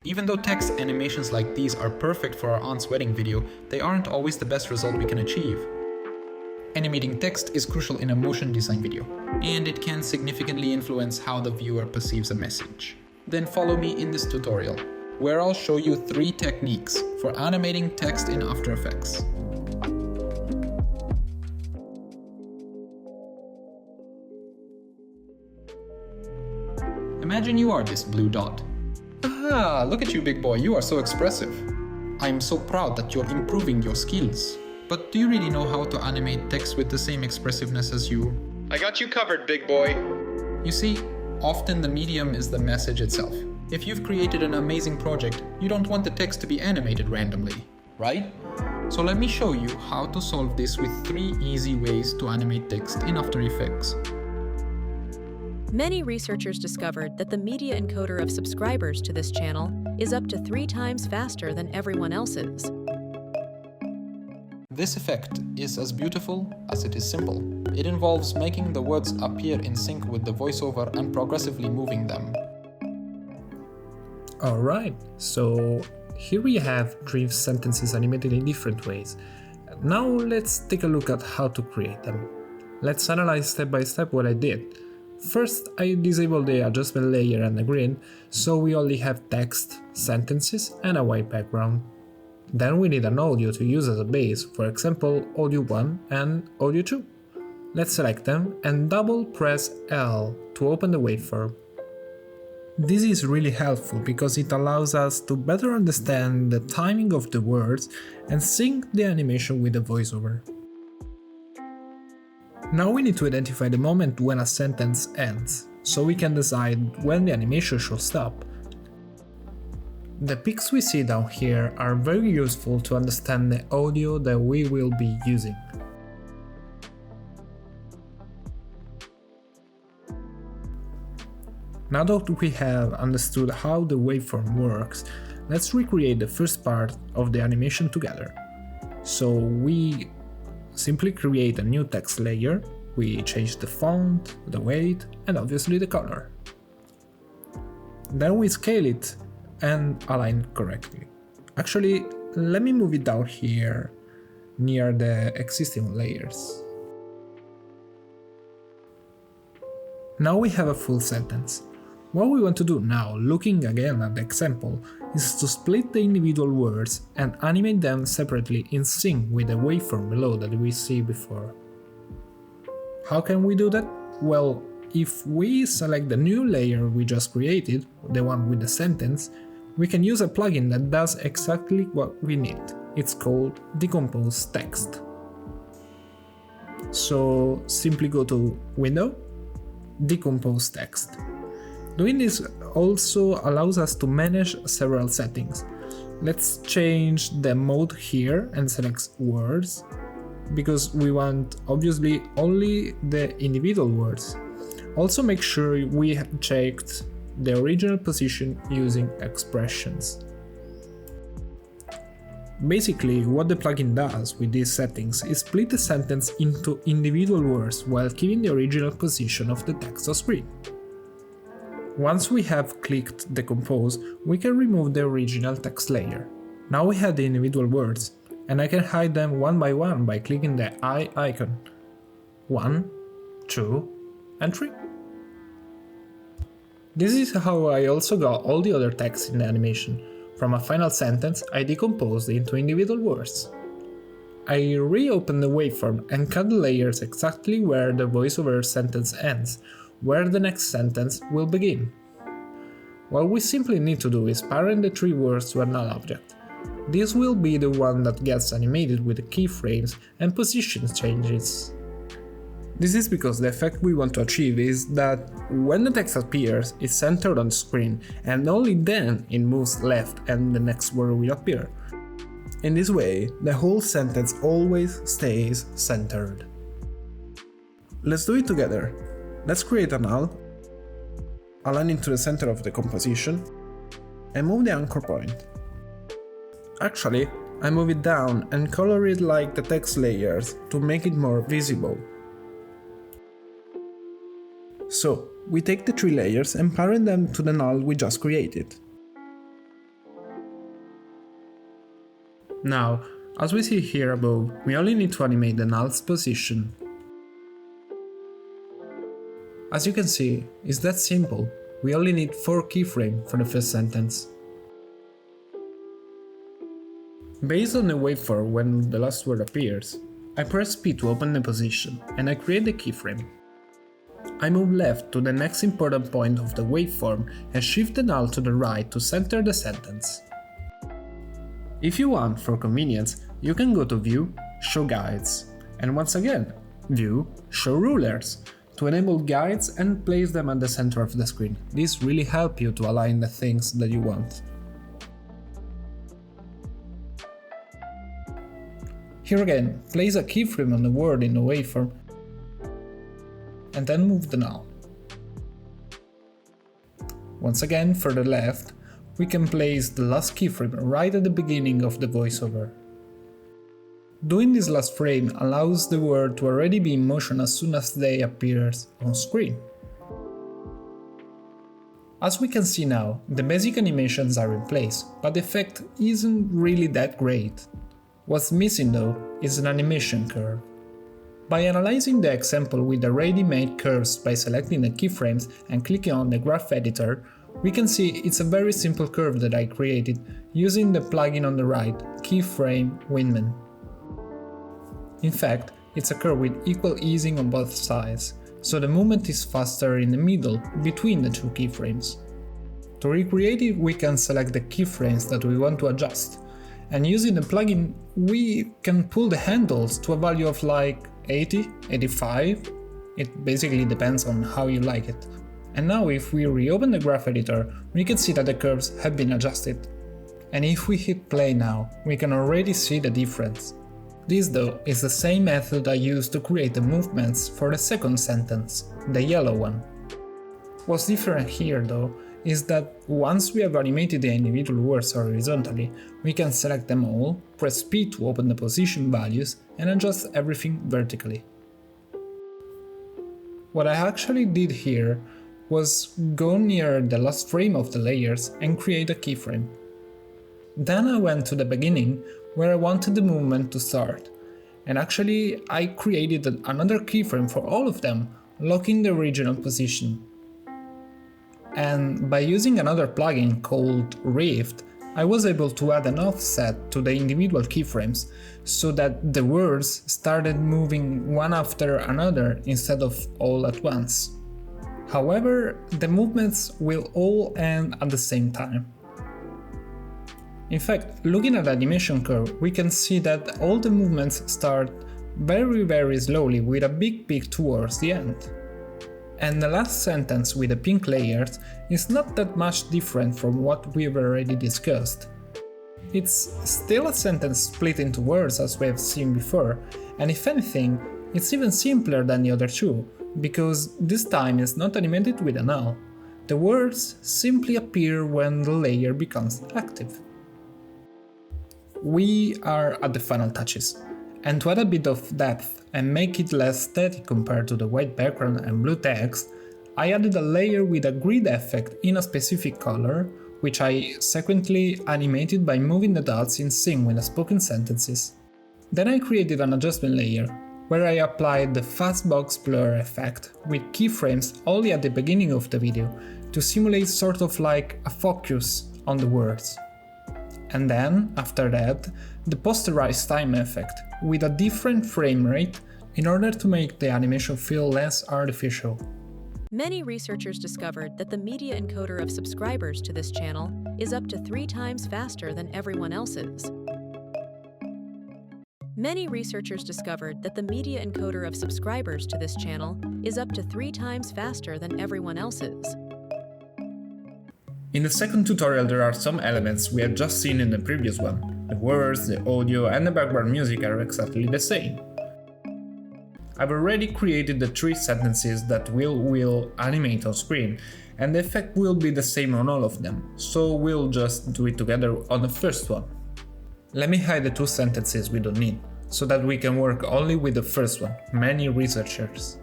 Even though text animations like these are perfect for our aunt's wedding video, they aren't always the best result we can achieve. Animating text is crucial in a motion design video, and it can significantly influence how the viewer perceives a message. Then follow me in this tutorial, where I'll show you 3 techniques for animating text in After Effects. Imagine you are this blue dot. Ah, look at you, big boy, you are so expressive. I'm so proud that you're improving your skills. But do you really know how to animate text with the same expressiveness as you? I got you covered, big boy. You see, often the medium is the message itself. If you've created an amazing project, you don't want the text to be animated randomly, right? So let me show you how to solve this with 3 easy ways to animate text in After Effects. Many researchers discovered that the media encoder of subscribers to this channel is up to 3 times faster than everyone else's. This effect is as beautiful as it is simple. It involves making the words appear in sync with the voiceover and progressively moving them. Alright, so here we have 3 sentences animated in different ways. Now let's take a look at how to create them. Let's analyze step by step what I did. First, I disabled the adjustment layer and the grid, so we only have text, sentences, and a white background. Then we need an audio to use as a base, for example, audio 1 and audio 2. Let's select them and double press L to open the waveform. This is really helpful because it allows us to better understand the timing of the words and sync the animation with the voiceover. Now we need to identify the moment when a sentence ends, so we can decide when the animation should stop. The peaks we see down here are very useful to understand the audio that we will be using. Now that we have understood how the waveform works, let's recreate the first part of the animation together. So we simply create a new text layer, we change the font, the weight, and obviously the color. Then we scale it and align correctly. Actually, let me move it down here near the existing layers. Now we have a full sentence. What we want to do now, looking again at the example, is to split the individual words and animate them separately in sync with the waveform below that we see before. How can we do that? Well, if we select the new layer we just created, the one with the sentence, we can use a plugin that does exactly what we need. It's called Decompose Text. So simply go to Window, Decompose Text. Doing this also allows us to manage several settings. Let's change the mode here and select words, because we want obviously only the individual words. Also make sure we have checked the original position using expressions. Basically, what the plugin does with these settings is split the sentence into individual words while keeping the original position of the text on screen. Once we have clicked Decompose, we can remove the original text layer. Now we have the individual words, and I can hide them one by one by clicking the eye icon. 1, 2, and 3. This is how I also got all the other text in the animation. From a final sentence, I decomposed into individual words. I reopened the waveform and cut the layers exactly where the voiceover sentence ends, where the next sentence will begin. What we simply need to do is parent the 3 words to a null object. This will be the one that gets animated with the keyframes and position changes. This is because the effect we want to achieve is that when the text appears, it's centered on the screen, and only then it moves left and the next word will appear. In this way, the whole sentence always stays centered. Let's do it together. Let's create a null, align it to the center of the composition, and move the anchor point. Actually, I move it down and color it like the text layers to make it more visible. So, we take the 3 layers and parent them to the null we just created. Now, as we see here above, we only need to animate the null's position. As you can see, it's that simple. We only need 4 keyframes for the first sentence. Based on the waveform when the last word appears, I press P to open the position and I create the keyframe. I move left to the next important point of the waveform and shift the null to the right to center the sentence. If you want, for convenience, you can go to View, Show Guides, and once again, View, Show Rulers, to enable guides and place them at the center of the screen. These really help you to align the things that you want. Here again, place a keyframe on the word in the waveform and then move the null. Once again, further left, we can place the last keyframe right at the beginning of the voiceover. Doing this last frame allows the word to already be in motion as soon as they appear on screen. As we can see now, the basic animations are in place, but the effect isn't really that great. What's missing though is an animation curve. By analyzing the example with the ready-made curves by selecting the keyframes and clicking on the graph editor, we can see it's a very simple curve that I created using the plugin on the right, Keyframe Wingman. In fact, it's a curve with equal easing on both sides, so the movement is faster in the middle between the two keyframes. To recreate it, we can select the keyframes that we want to adjust, and using the plugin we can pull the handles to a value of like 80, 85, it basically depends on how you like it. And now if we reopen the graph editor, we can see that the curves have been adjusted. And if we hit play now, we can already see the difference. This though is the same method I used to create the movements for the second sentence, the yellow one. What's different here though is that once we have animated the individual words horizontally, we can select them all, press P to open the position values and adjust everything vertically. What I actually did here was go near the last frame of the layers and create a keyframe. Then I went to the beginning where I wanted the movement to start, and actually I created another keyframe for all of them, locking the original position. And by using another plugin called Rift, I was able to add an offset to the individual keyframes so that the words started moving one after another instead of all at once. However, the movements will all end at the same time. In fact, looking at the animation curve, we can see that all the movements start very slowly with a big peak towards the end. And the last sentence with the pink layers is not that much different from what we've already discussed. It's still a sentence split into words as we have seen before, and if anything, it's even simpler than the other two, because this time it's not animated with a null. The words simply appear when the layer becomes active. We are at the final touches, and to add a bit of depth and make it less static compared to the white background and blue text, I added a layer with a grid effect in a specific color, which I sequentially animated by moving the dots in sync with the spoken sentences. Then I created an adjustment layer, where I applied the fastbox blur effect with keyframes only at the beginning of the video to simulate sort of like a focus on the words. And then, after that, the posterized time effect with a different frame rate in order to make the animation feel less artificial. Many researchers discovered that the media encoder of subscribers to this channel is up to 3 times faster than everyone else's. Many researchers discovered that the media encoder of subscribers to this channel is up to 3 times faster than everyone else's. In the second tutorial there are some elements we had just seen in the previous one. The words, the audio and the background music are exactly the same. I've already created the 3 sentences that will animate on screen, and the effect will be the same on all of them, so we'll just do it together on the first one. Let me hide the 2 sentences we don't need, so that we can work only with the first one, many researchers.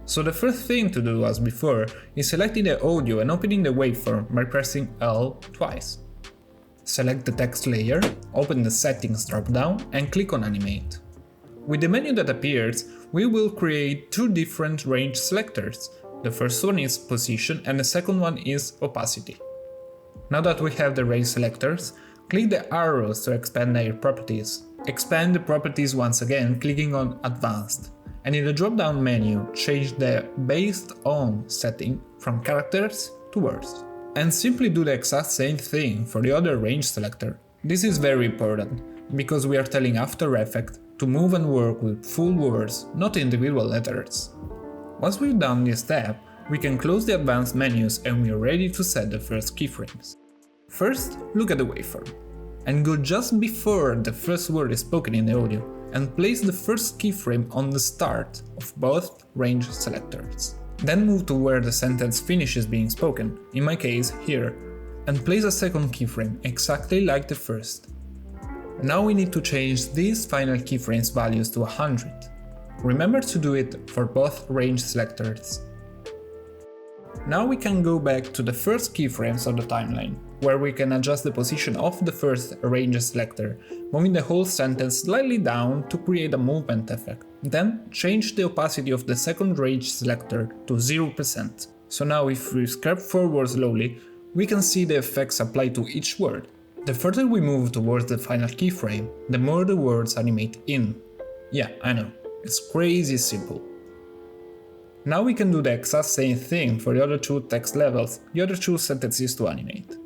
So the first thing to do as before is selecting the audio and opening the waveform by pressing L twice. Select the text layer, open the settings drop-down and click on animate. With the menu that appears, we will create two different range selectors. The first one is position and the second one is opacity. Now that we have the range selectors, click the arrows to expand their properties. Expand the properties once again clicking on advanced. And in the drop-down menu, change the based on setting from characters to words. And simply do the exact same thing for the other range selector. This is very important, because we are telling After Effects to move and work with full words, not individual letters. Once we've done this step, we can close the advanced menus and we are ready to set the first keyframes. First, look at the waveform, and go just before the first word is spoken in the audio, and place the first keyframe on the start of both range selectors. Then move to where the sentence finishes being spoken, in my case here, and place a second keyframe exactly like the first. Now we need to change these final keyframes values to 100. Remember to do it for both range selectors. Now we can go back to the first keyframes of the timeline, where we can adjust the position of the first range selector, moving the whole sentence slightly down to create a movement effect. Then change the opacity of the second range selector to 0%. So now if we scrap forward slowly, we can see the effects applied to each word. The further we move towards the final keyframe, the more the words animate in. Yeah, I know, it's crazy simple. Now we can do the exact same thing for the other two text levels, the other two sentences to animate.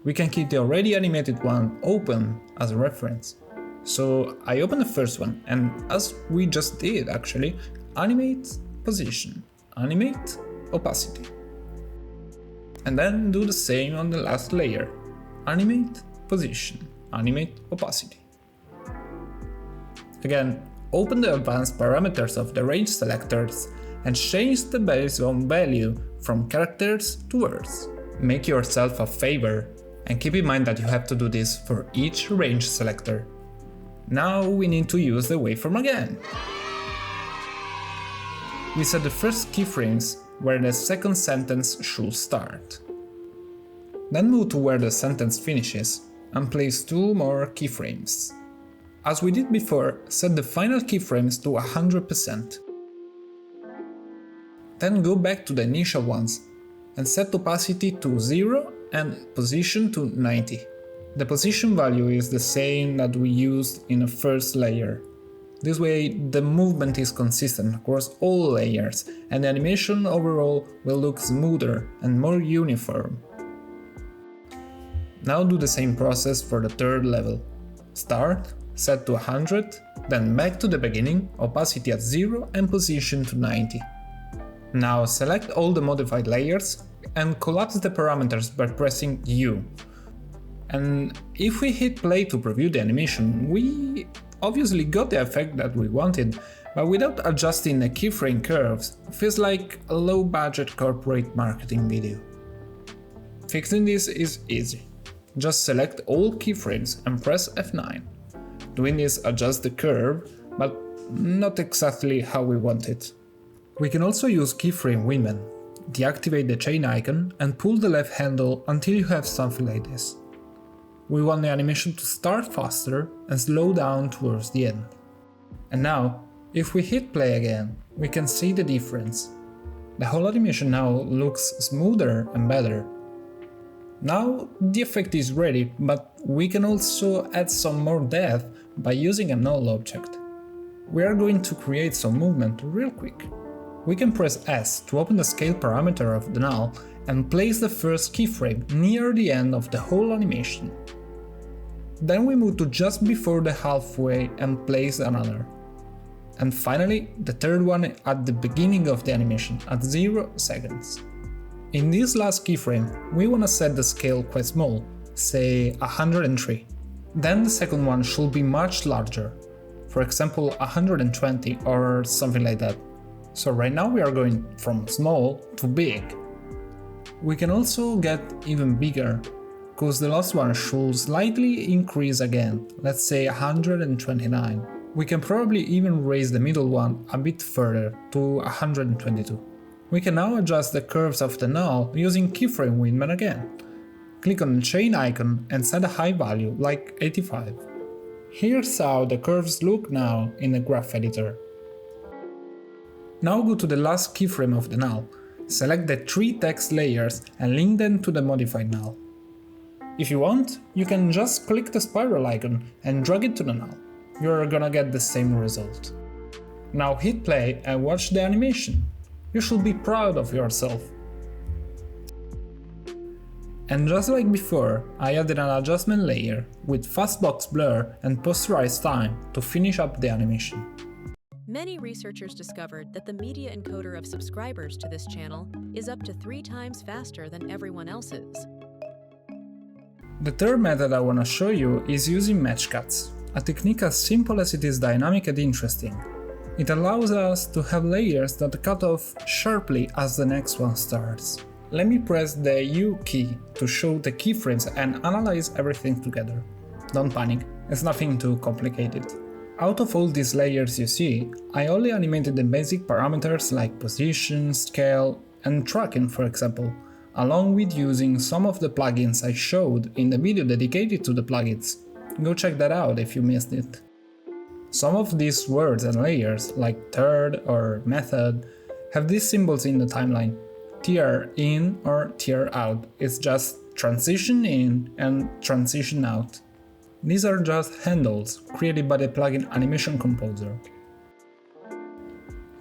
We can keep the already animated one open as a reference. So I open the first one, and as we just did actually, animate position, animate opacity. And then do the same on the last layer, animate position, animate opacity. Again, open the advanced parameters of the range selectors and change the based on value from characters to words. Make yourself a favor and keep in mind that you have to do this for each range selector. Now we need to use the waveform again. We set the first keyframes where the second sentence should start. Then move to where the sentence finishes and place two more keyframes. As we did before, set the final keyframes to 100%. Then go back to the initial ones and set opacity to 0 and position to 90. The position value is the same that we used in the first layer. This way the movement is consistent across all layers and the animation overall will look smoother and more uniform. Now do the same process for the third level. Start, set to 100, then back to the beginning, opacity at 0 and position to 90. Now select all the modified layers and collapse the parameters by pressing U. And if we hit play to preview the animation, we obviously got the effect that we wanted, but without adjusting the keyframe curves, it feels like a low-budget corporate marketing video. Fixing this is easy. Just select all keyframes and press F9. Doing this adjusts the curve, but not exactly how we want it. We can also use Keyframe Wingman. Deactivate the chain icon and pull the left handle until you have something like this. We want the animation to start faster and slow down towards the end. And now, if we hit play again, we can see the difference. The whole animation now looks smoother and better. Now the effect is ready, but we can also add some more depth by using a null object. We are going to create some movement real quick. We can press S to open the scale parameter of the null and place the first keyframe near the end of the whole animation. Then we move to just before the halfway and place another. And finally, the third one at the beginning of the animation at 0 seconds. In this last keyframe, we want to set the scale quite small, say 103. Then the second one should be much larger, for example 120 or something like that. So right now we are going from small to big. We can also get even bigger, because the last one should slightly increase again, let's say 129. We can probably even raise the middle one a bit further to 122. We can now adjust the curves of the null using Keyframe Wingman again. click on the chain icon and set a high value, like 85. Here's how the curves look now in the graph editor. Now go to the last keyframe of the null, select the 3 text layers and link them to the modified null. If you want, you can just click the spiral icon and drag it to the null. You're gonna get the same result. Now hit play and watch the animation. You should be proud of yourself. And just like before, I added an adjustment layer with fastbox blur and posterize time to finish up the animation. Many researchers discovered that the media encoder of subscribers to this channel is up to 3 times faster than everyone else's. The third method I want to show you is using match cuts, a technique as simple as it is dynamic and interesting. It allows us to have layers that cut off sharply as the next one starts. Let me press the U key to show the keyframes and analyze everything together. Don't panic, it's nothing too complicated. Out of all these layers you see, I only animated the basic parameters like position, scale, and tracking, for example, along with using some of the plugins I showed in the video dedicated to the plugins. Go check that out if you missed it. Some of these words and layers, like third or method, have these symbols in the timeline. Tier in or tier out is just transition in and transition out. These are just handles created by the plugin Animation Composer.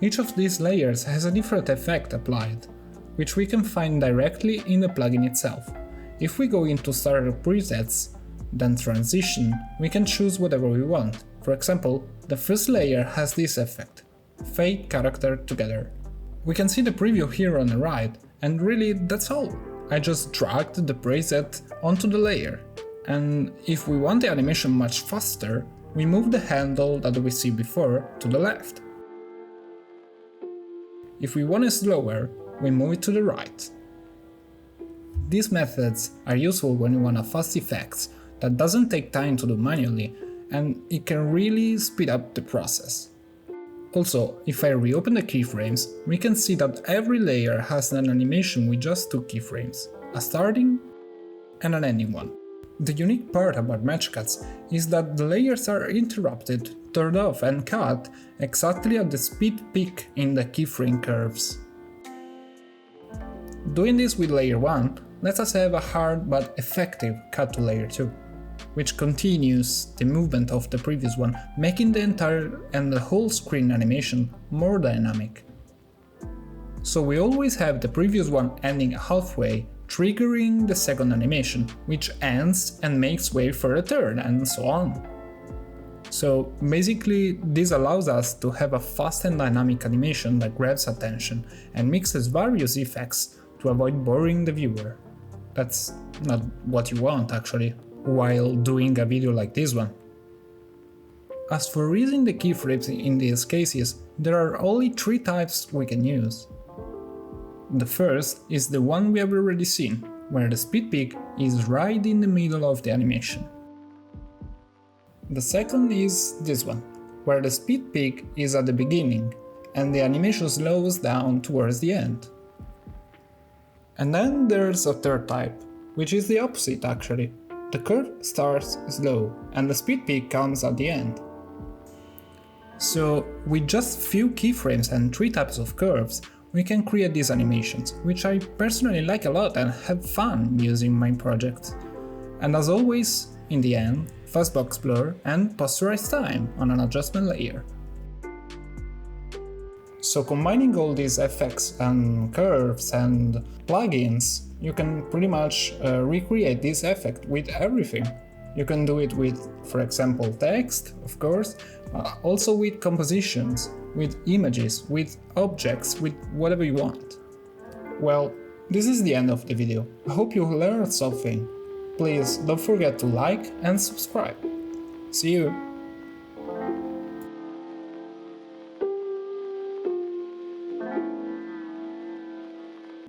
Each of these layers has a different effect applied, which we can find directly in the plugin itself. If we go into Starter Presets, then Transition, we can choose whatever we want. For example, the first layer has this effect, Fade Character Together. We can see the preview here on the right, and really that's all. I just dragged the preset onto the layer. And if we want the animation much faster, we move the handle that we see before to the left. If we want it slower, we move it to the right. These methods are useful when you want fast effects that doesn't take time to do manually, and it can really speed up the process. Also, if I reopen the keyframes, we can see that every layer has an animation with just 2 keyframes, a starting and an ending one. The unique part about match cuts is that the layers are interrupted, turned off and cut exactly at the speed peak in the keyframe curves. Doing this with layer 1 lets us have a hard but effective cut to layer 2, which continues the movement of the previous one, making the entire and the whole screen animation more dynamic. So we always have the previous one ending halfway, triggering the second animation, which ends and makes way for a third, and so on. So basically, this allows us to have a fast and dynamic animation that grabs attention and mixes various effects to avoid boring the viewer. That's not what you want, actually, while doing a video like this one. As for using the keyframes in these cases, there are only 3 types we can use. The first is the one we have already seen, where the speed peak is right in the middle of the animation. The second is this one, where the speed peak is at the beginning and the animation slows down towards the end. And then there's a third type, which is the opposite actually. The curve starts slow and the speed peak comes at the end. So with just few keyframes and 3 types of curves, we can create these animations, which I personally like a lot and have fun using my project. And as always, in the end, fastbox blur and posterize time on an adjustment layer. So combining all these effects and curves and plugins, you can pretty much recreate this effect with everything. You can do it with, for example, text, of course, also with compositions, with images, with objects, with whatever you want. Well, this is the end of the video. I hope you learned something. Please don't forget to like and subscribe. See you!